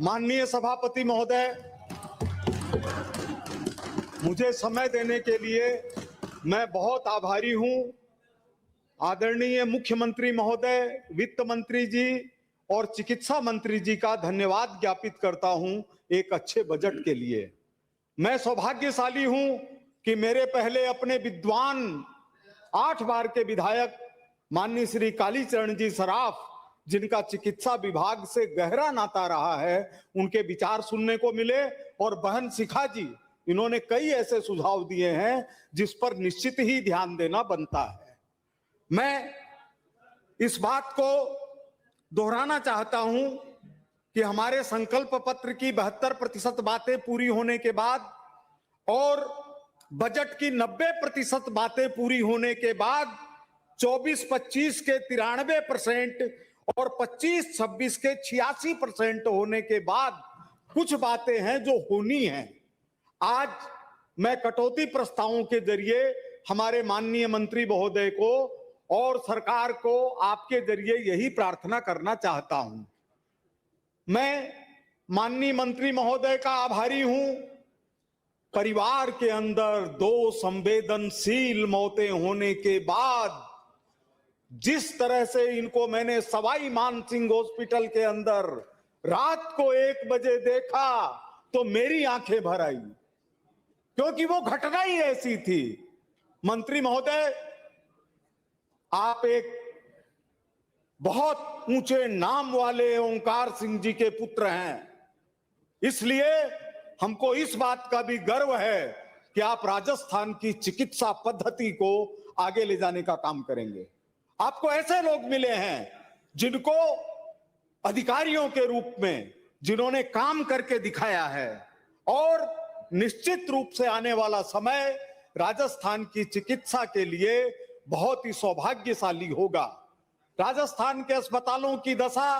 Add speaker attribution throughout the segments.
Speaker 1: माननीय सभापति महोदय, मुझे समय देने के लिए मैं बहुत आभारी हूं। आदरणीय मुख्यमंत्री महोदय, वित्त मंत्री जी और चिकित्सा मंत्री जी का धन्यवाद ज्ञापित करता हूं एक अच्छे बजट के लिए। मैं सौभाग्यशाली हूं कि मेरे पहले अपने विद्वान 8 बार के विधायक माननीय श्री कालीचरण जी सराफ, जिनका चिकित्सा विभाग से गहरा नाता रहा है, उनके विचार सुनने को मिले। और बहन शिखा जी, इन्होंने कई ऐसे सुझाव दिए हैं जिस पर निश्चित ही ध्यान देना बनता है। मैं इस बात को दोहराना चाहता हूं कि हमारे संकल्प पत्र की 72% बातें पूरी होने के बाद और बजट की 90% बातें पूरी होने के बाद 24-25 के 93% और 25-26 के 86% होने के बाद कुछ बातें हैं जो होनी हैं। आज मैं कटौती प्रस्तावों के जरिए हमारे माननीय मंत्री महोदय को और सरकार को आपके जरिए यही प्रार्थना करना चाहता हूं। मैं माननीय मंत्री महोदय का आभारी हूं। परिवार के अंदर 2 संवेदनशील मौतें होने के बाद जिस तरह से इनको मैंने सवाई मानसिंह हॉस्पिटल के अंदर रात को 1 बजे देखा तो मेरी आंखें भर आई, क्योंकि वो घटना ही ऐसी थी। मंत्री महोदय, आप एक बहुत ऊंचे नाम वाले ओंकार सिंह जी के पुत्र हैं, इसलिए हमको इस बात का भी गर्व है कि आप राजस्थान की चिकित्सा पद्धति को आगे ले जाने का काम करेंगे। आपको ऐसे लोग मिले हैं जिनको अधिकारियों के रूप में, जिन्होंने काम करके दिखाया है, और निश्चित रूप से आने वाला समय राजस्थान की चिकित्सा के लिए बहुत ही सौभाग्यशाली होगा। राजस्थान के अस्पतालों की दशा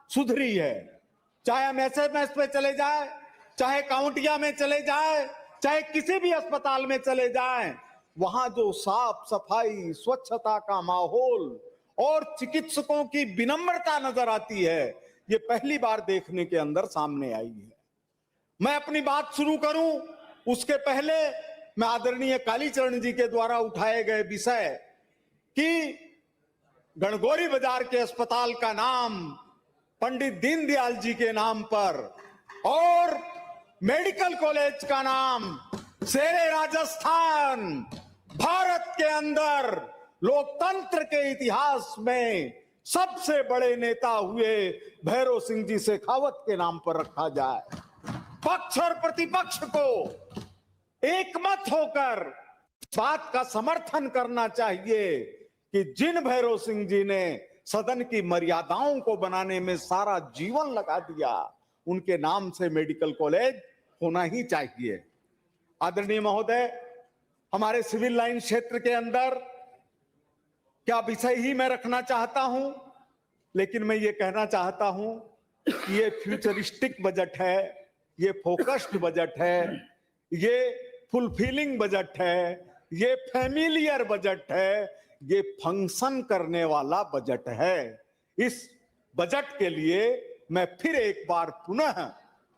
Speaker 1: सुधरी है, चाहे हम एसएमएस पे चले जाए, चाहे काउंटिया में चले जाए, चाहे किसी भी अस्पताल में चले जाएं, वहां जो साफ सफाई, स्वच्छता का माहौल और चिकित्सकों की विनम्रता नजर आती है, ये पहली बार देखने के अंदर सामने आई है। मैं अपनी बात शुरू करूं उसके पहले मैं आदरणीय कालीचरण जी के द्वारा उठाए गए विषय कि गणगौरी बाजार के अस्पताल का नाम पंडित दीनदयाल जी के नाम पर और मेडिकल कॉलेज का नाम शेरे राजस्थान, भारत के अंदर लोकतंत्र के इतिहास में सबसे बड़े नेता हुए भैरव सिंह जी शेखावत के नाम पर रखा जाए। पक्ष और प्रतिपक्ष को एकमत होकर बात का समर्थन करना चाहिए कि जिन भैरव सिंह जी ने सदन की मर्यादाओं को बनाने में सारा जीवन लगा दिया, उनके नाम से मेडिकल कॉलेज होना ही चाहिए। आदरणीय महोदय, हमारे सिविल लाइन क्षेत्र के अंदर क्या विषय ही मैं रखना चाहता हूं, लेकिन मैं ये कहना चाहता हूं कि ये फ्यूचरिस्टिक बजट है, ये फोकस्ड बजट है, ये फुलफिलिंग बजट है, ये फैमिलियर बजट है, ये फंक्शन करने वाला बजट है। इस बजट के लिए मैं फिर एक बार पुनः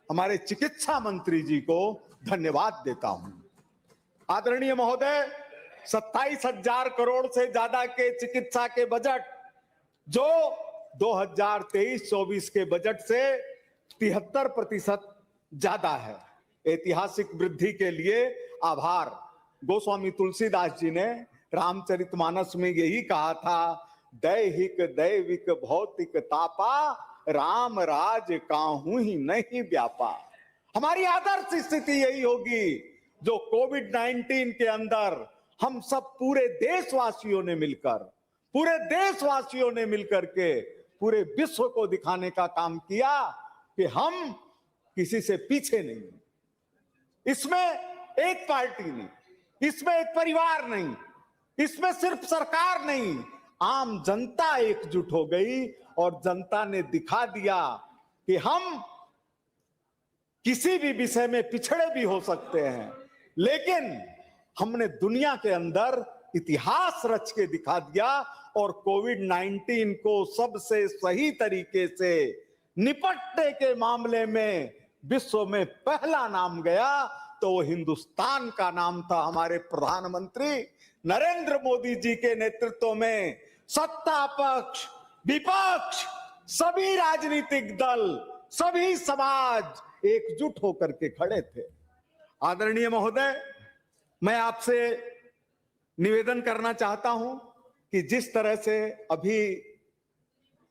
Speaker 1: हमारे चिकित्सा मंत्री जी को धन्यवाद देता हूं। आदरणीय महोदय, 27,000 करोड़ से ज्यादा के चिकित्सा के बजट जो 2023-24 के बजट से 73% ज्यादा है। ऐतिहासिक वृद्धि के लिए आभार। गोस्वामी तुलसीदास जी ने रामचरितमानस में यही कहा था, दैहिक दैविक भौतिक तापा, राम राज काहू ही नहीं व्यापा। हमारी आदर्श स्थिति यही होगी जो कोविड-19 के अंदर हम सब पूरे देशवासियों ने मिलकर के पूरे विश्व को दिखाने का काम किया कि हम किसी से पीछे नहीं, इसमें एक पार्टी नहीं, इसमें एक परिवार नहीं, इसमें सिर्फ सरकार नहीं, आम जनता एकजुट हो गई और जनता ने दिखा दिया कि हम किसी भी विषय में पिछड़े भी हो सकते हैं, लेकिन हमने दुनिया के अंदर इतिहास रच के दिखा दिया और कोविड-19 को सबसे सही तरीके से निपटने के मामले में विश्व में पहला नाम गया तो वो हिंदुस्तान का नाम था। हमारे प्रधानमंत्री नरेंद्र मोदी जी के नेतृत्व में सत्ता पक्ष, विपक्ष, सभी राजनीतिक दल, सभी समाज एकजुट होकर के खड़े थे। आदरणीय महोदय, मैं आपसे निवेदन करना चाहता हूं कि जिस तरह से अभी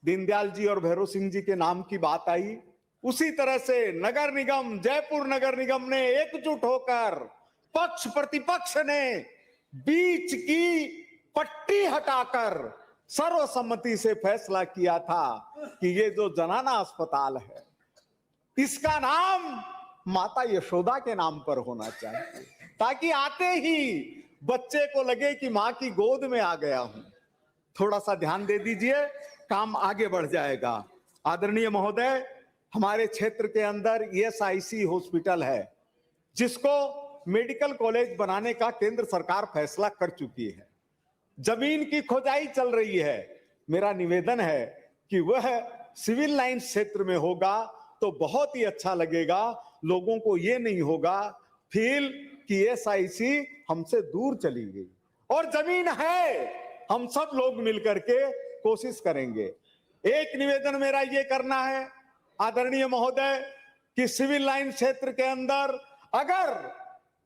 Speaker 1: दीनदयाल जी और भैरव सिंह जी के नाम की बात आई, उसी तरह से नगर निगम, जयपुर नगर निगम ने एकजुट होकर पक्ष प्रतिपक्ष ने बीच की पट्टी हटाकर सर्वसम्मति से फैसला किया था कि ये जो जनाना अस्पताल है इसका नाम माता यशोदा के नाम पर होना चाहिए, ताकि आते ही बच्चे को लगे कि मां की गोद में आ गया हूं। थोड़ा सा ध्यान दे दीजिए, काम आगे बढ़ जाएगा। आदरणीय महोदय, हमारे क्षेत्र के अंदर ESIC हॉस्पिटल है, जिसको मेडिकल कॉलेज बनाने का केंद्र सरकार फैसला कर चुकी है। जमीन की खोदाई चल रही है। मेरा निवेदन है कि वह सिविल लाइन क्षेत्र में होगा तो बहुत ही अच्छा लगेगा। लोगों को यह नहीं होगा फील कि ESIC हमसे दूर चली गई। और जमीन है, हम सब लोग मिलकर के कोशिश करेंगे। एक निवेदन मेरा यह करना है आदरणीय महोदय कि सिविल लाइन क्षेत्र के अंदर अगर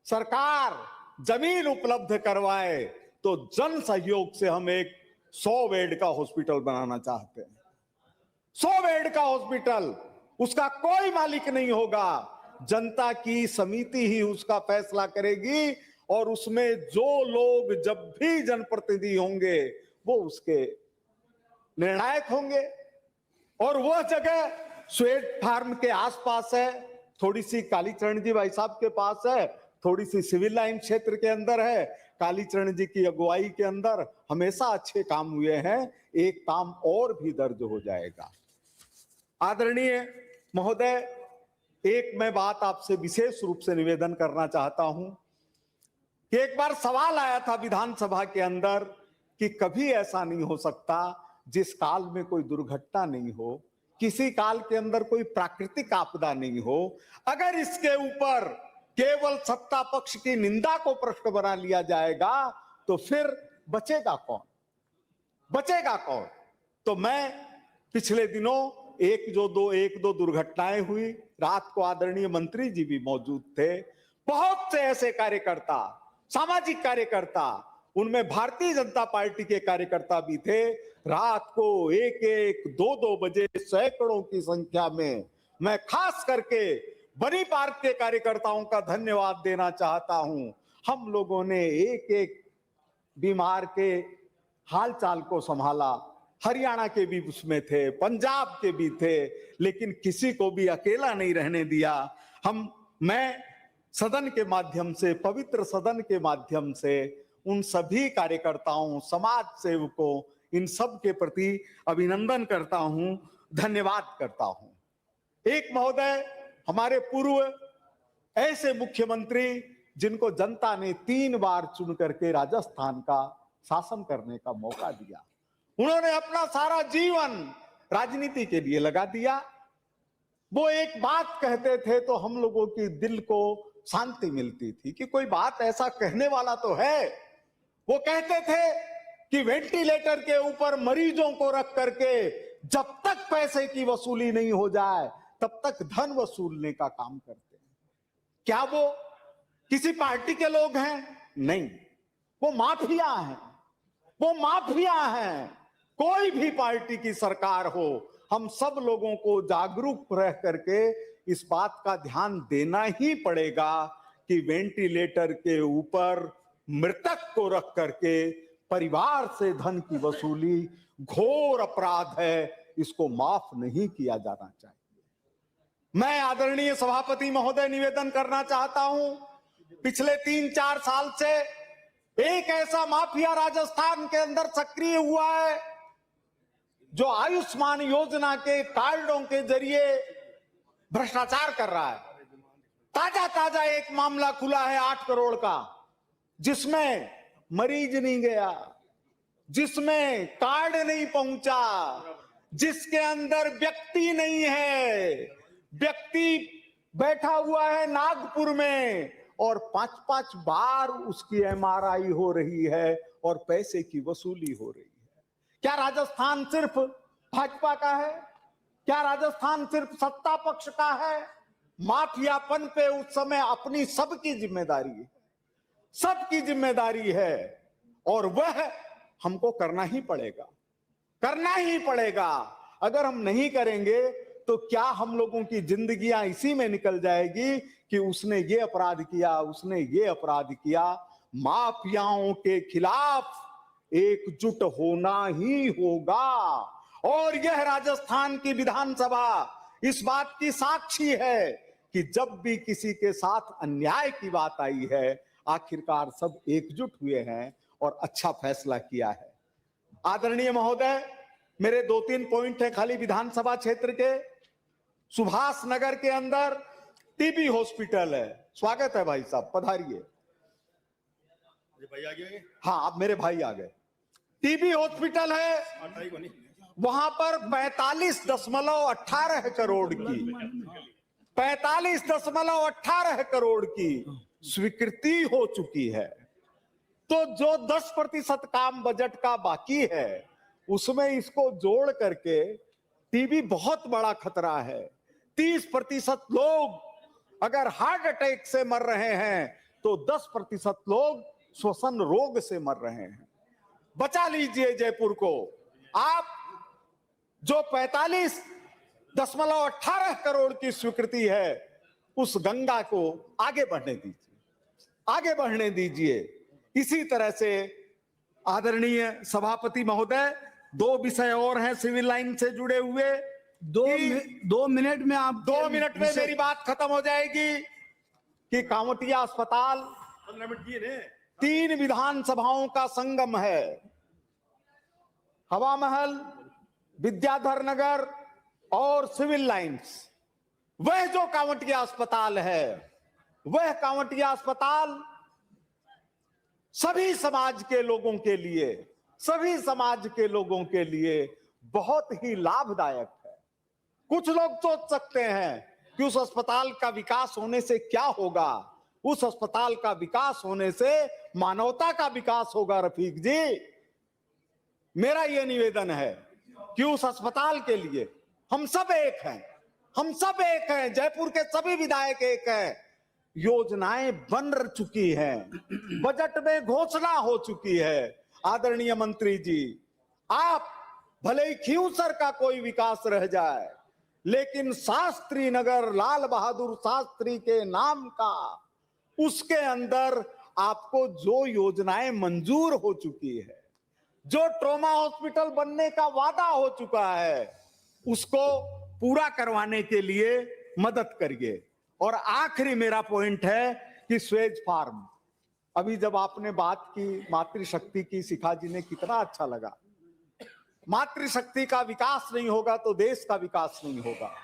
Speaker 1: सरकार जमीन उपलब्ध करवाए तो जन सहयोग से हम एक 100 बेड का हॉस्पिटल बनाना चाहते हैं। 100 बेड का हॉस्पिटल, उसका कोई मालिक नहीं होगा, जनता की समिति ही उसका फैसला करेगी और उसमें जो लोग जब भी जनप्रतिनिधि होंगे वो उसके निर्णायक होंगे। और वह जगह स्वेट फार्म के आसपास है, थोड़ी सी कालीचरण जी भाई साहब के पास है, थोड़ी सी सिविल लाइन क्षेत्र के अंदर है। कालीचरण जी की अगुवाई के अंदर हमेशा अच्छे काम हुए हैं, एक काम और भी दर्ज हो जाएगा। आदरणीय महोदय, एक मैं बात आपसे विशेष रूप से निवेदन करना चाहता हूं कि एक बार सवाल आया था विधानसभा के अंदर कि कभी ऐसा नहीं हो सकता जिस काल में कोई दुर्घटना नहीं हो, किसी काल के अंदर कोई प्राकृतिक आपदा नहीं हो, अगर इसके ऊपर केवल सत्ता पक्ष की निंदा को प्रश्न बना लिया जाएगा तो फिर बचेगा कौन, बचेगा कौन? तो मैं पिछले दिनों एक दो दुर्घटनाएं हुई, रात को आदरणीय मंत्री जी भी मौजूद थे। बहुत से ऐसे कार्यकर्ता, सामाजिक कार्यकर्ता, उनमें भारतीय जनता पार्टी के कार्यकर्ता भी थे, रात को 1-1, 2-2 बजे सैकड़ों की संख्या में मैं खास करके बनी पार्क के कार्यकर्ताओं का धन्यवाद देना चाहता हूं। हम लोगों ने एक एक बीमार के हालचाल को संभाला। हरियाणा के भी उसमें थे, पंजाब के भी थे, लेकिन किसी को भी अकेला नहीं रहने दिया। मैं सदन के माध्यम से, पवित्र सदन के माध्यम से उन सभी कार्यकर्ताओं, समाज सेवकों, इन सब के प्रति अभिनंदन करता हूं, धन्यवाद करता हूं। एक महोदय, हमारे पूर्व ऐसे मुख्यमंत्री जिनको जनता ने 3 बार चुन करके राजस्थान का शासन करने का मौका दिया, उन्होंने अपना सारा जीवन राजनीति के लिए लगा दिया। वो एक बात कहते थे तो हम लोगों की दिल को शांति मिलती थी कि कोई बात ऐसा कहने वाला तो है। वो कहते थे कि वेंटिलेटर के ऊपर मरीजों को रख करके जब तक पैसे की वसूली नहीं हो जाए तब तक धन वसूलने का काम करते हैं। क्या वो किसी पार्टी के लोग हैं? नहीं, वो माफिया हैं, वो माफिया हैं। कोई भी पार्टी की सरकार हो, हम सब लोगों को जागरूक रह करके इस बात का ध्यान देना ही पड़ेगा कि वेंटिलेटर के ऊपर मृतक को रख करके परिवार से धन की वसूली घोर अपराध है, इसको माफ नहीं किया जाना चाहिए। मैं आदरणीय सभापति महोदय निवेदन करना चाहता हूं, पिछले 3-4 साल से एक ऐसा माफिया राजस्थान के अंदर सक्रिय हुआ है जो आयुष्मान योजना के कार्डों के जरिए भ्रष्टाचार कर रहा है। ताजा एक मामला खुला है 8 करोड़ का, जिसमें मरीज नहीं गया, जिसमें कार्ड नहीं पहुंचा, जिसके अंदर व्यक्ति नहीं है। व्यक्ति बैठा हुआ है नागपुर में और 5-5 बार उसकी एमआरआई हो रही है और पैसे की वसूली हो रही है। क्या राजस्थान सिर्फ भाजपा का है? क्या राजस्थान सिर्फ सत्ता पक्ष का है? माफियापन पे उस समय अपनी सबकी जिम्मेदारी है, सबकी जिम्मेदारी है और वह हमको करना ही पड़ेगा, करना ही पड़ेगा। अगर हम नहीं करेंगे तो क्या हम लोगों की जिंदगियां इसी में निकल जाएगी कि उसने ये अपराध किया, उसने ये अपराध किया। माफियाओं के खिलाफ एकजुट होना ही होगा और यह राजस्थान की विधानसभा इस बात की साक्षी है कि जब भी किसी के साथ अन्याय की बात आई है, आखिरकार सब एकजुट हुए हैं और अच्छा फैसला किया है। आदरणीय महोदय, मेरे 2-3 पॉइंट है खाली विधानसभा क्षेत्र के। सुभाष नगर के अंदर टीबी हॉस्पिटल है। स्वागत है भाई साहब, पधारिए।
Speaker 2: भाई आ गए?
Speaker 1: हाँ, अब मेरे भाई आ गए। टीबी हॉस्पिटल है, वहां पर 45.18 करोड़ की 45.18 करोड़ की स्वीकृति हो चुकी है। तो जो 10% काम बजट का बाकी है उसमें इसको जोड़ करके टीबी बहुत बड़ा खतरा है। 30% लोग अगर हार्ट अटैक से मर रहे हैं तो 10% लोग श्वसन रोग से मर रहे हैं। बचा लीजिए जयपुर को। आप जो 45.18 करोड़ की स्वीकृति है उस गंगा को आगे बढ़ने दीजिए, आगे बढ़ने दीजिए। इसी तरह से आदरणीय सभापति महोदय, 2 विषय और हैं सिविल लाइन से जुड़े हुए।
Speaker 3: 2 मिनट में आप
Speaker 1: 2 मिनट में मेरी बात खत्म हो जाएगी कि कांवटिया अस्पताल
Speaker 2: 15 मिनट किए ने।
Speaker 1: 3 विधानसभाओं का संगम है। हवा महल, विद्याधर नगर और सिविल लाइंस। वह जो कांवटिया अस्पताल है, वह कांवटिया अस्पताल सभी समाज के लोगों के लिए, सभी समाज के लोगों के लिए बहुत ही लाभदायक है। कुछ लोग सोच सकते हैं कि उस अस्पताल का विकास होने से क्या होगा। उस अस्पताल का विकास होने से मानवता का विकास होगा। रफीक जी, मेरा यह निवेदन है कि उस अस्पताल के लिए हम सब एक हैं, हम सब एक हैं। जयपुर के सभी विधायक एक हैं। योजनाएं बन चुकी हैं, बजट में घोषणा हो चुकी है। आदरणीय मंत्री जी, आप भले ही खींवसर का कोई विकास रह जाए, लेकिन शास्त्री नगर लाल बहादुर शास्त्री के नाम का, उसके अंदर आपको जो योजनाएं मंजूर हो चुकी है, जो ट्रॉमा हॉस्पिटल बनने का वादा हो चुका है, उसको पूरा करवाने के लिए मदद करिए। और आखिरी मेरा पॉइंट है कि स्वेज फार्म, अभी जब आपने बात की मातृशक्ति की, शिखा जी ने कितना अच्छा लगा। मातृशक्ति का विकास नहीं होगा तो देश का विकास नहीं होगा।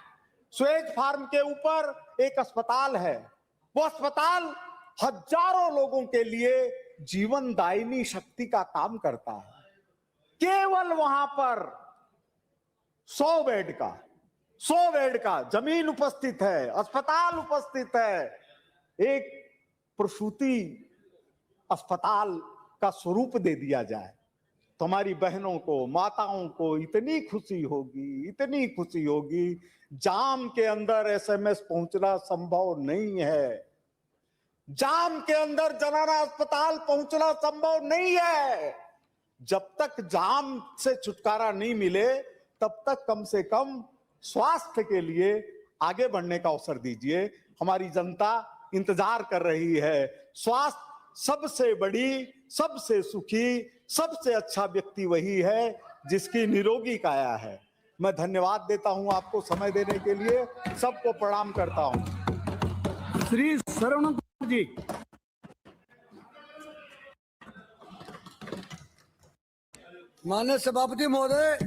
Speaker 1: स्वेज फार्म के ऊपर एक अस्पताल है, वो अस्पताल हजारों लोगों के लिए जीवनदायिनी शक्ति का काम करता है। केवल वहां पर 100 बेड का जमीन उपस्थित है, अस्पताल उपस्थित है। एक प्रसूति अस्पताल का स्वरूप दे दिया जाए तो हमारी बहनों को, माताओं को इतनी खुशी होगी, इतनी खुशी होगी। जाम के अंदर एसएमएस पहुंचना संभव नहीं है, जाम के अंदर जनाना अस्पताल पहुंचना संभव नहीं है। जब तक जाम से छुटकारा नहीं मिले तब तक कम से कम स्वास्थ्य के लिए आगे बढ़ने का अवसर दीजिए। हमारी जनता इंतजार कर रही है। स्वास्थ्य सबसे बड़ी, सबसे सुखी, सबसे अच्छा व्यक्ति वही है जिसकी निरोगी काया है। मैं धन्यवाद देता हूं आपको समय देने के लिए, सबको प्रणाम करता हूं।
Speaker 3: श्री शरवण कुमार जी।
Speaker 4: माननीय सभापति महोदय,